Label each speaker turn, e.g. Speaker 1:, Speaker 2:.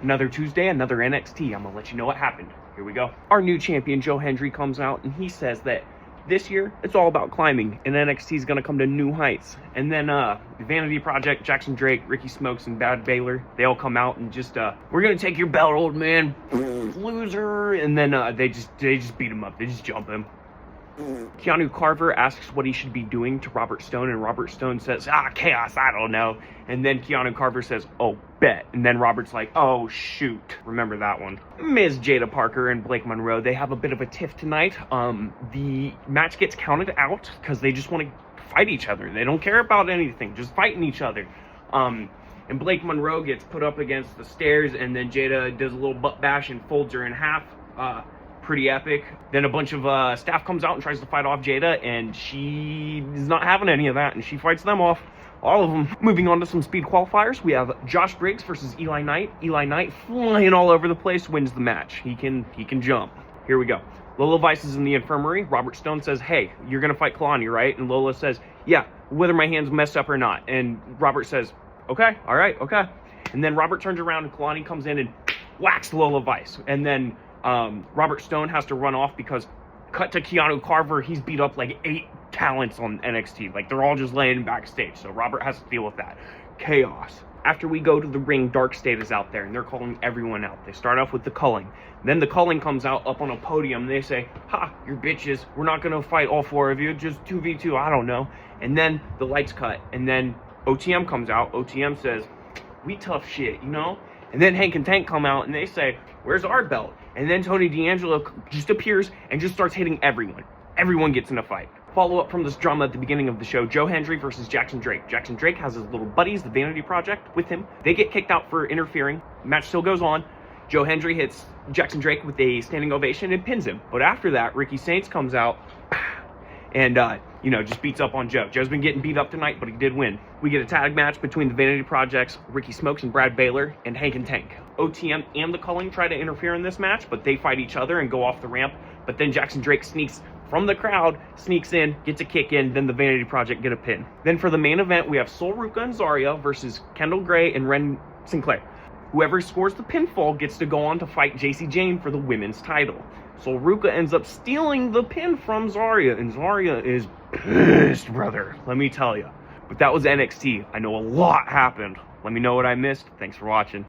Speaker 1: Another Tuesday, another NXT. I'm gonna let you know what happened. Here we go. Our new champion, Joe Hendry, comes out and he says that this year, it's all about climbing, and NXT is gonna come to new heights. And then Vanity Project, Jackson Drake, Ricky Smokes, and Bad Baylor, they all come out and just, we're gonna take your belt, old man, loser. And then they just beat him up. They just jump him. Keanu Carver asks what he should be doing to Robert Stone, and Robert Stone says, chaos, I don't know. And then Keanu Carver says, oh, bet. And then Robert's like, oh, shoot. Remember that one. Ms. Jada Parker and Blake Monroe, they have a bit of a tiff tonight. The match gets counted out because they just want to fight each other. They don't care about anything, just fighting each other. And Blake Monroe gets put up against the stairs, and then Jada does a little butt bash and folds her in half. Pretty epic. Then a bunch of staff comes out and tries to fight off Jada, and she is not having any of that, and she fights them off. All of them. Moving on to some speed qualifiers, we have Josh Briggs versus Eli Knight. Eli Knight, flying all over the place, wins the match. He can jump. Here we go. Lola Vice is in the infirmary. Robert Stone says, hey, you're gonna fight Kalani, right? And Lola says, yeah, whether my hand's messed up or not. And Robert says, okay, all right, okay. And then Robert turns around and Kalani comes in and whacks Lola Vice. And then Robert Stone has to run off because cut to Keanu Carver, he's beat up like 8 talents on NXT. Like, they're all just laying backstage, so Robert has to deal with that. Chaos. After we go to the ring, Dark State is out there, and they're calling everyone out. They start off with the Culling. Then the Culling comes out up on a podium, and they say, ha, you're bitches. We're not going to fight all 4 of you, just 2v2, I don't know. And then the lights cut, and then OTM comes out. OTM says, we tough shit, you know? And then Hank and Tank come out, and they say, where's our belt? And then Tony D'Angelo just appears and just starts hitting everyone. Everyone gets in a fight. Follow up from this drama at the beginning of the show, Joe Hendry versus Jackson Drake. Jackson Drake has his little buddies, the Vanity Project, with him. They get kicked out for interfering. The match still goes on. Joe Hendry hits Jackson Drake with a standing ovation and pins him. But after that, Ricky Saints comes out and, just beats up on Joe. Joe's been getting beat up tonight, but he did win. We get a tag match between the Vanity Projects, Ricky Smokes and Brad Baylor, and Hank and Tank. OTM and the Culling try to interfere in this match, but they fight each other and go off the ramp. But then Jackson Drake sneaks from the crowd, sneaks in, gets a kick in, then the Vanity Project get a pin. Then for the main event, we have Sol Ruca and Zarya versus Kendall Gray and Ren Sinclair. Whoever scores the pinfall gets to go on to fight JC Jane for the women's title. Sol Ruca ends up stealing the pin from Zarya, and Zarya is pissed, brother, let me tell you. But that was NXT. I know a lot happened. Let me know what I missed. Thanks for watching.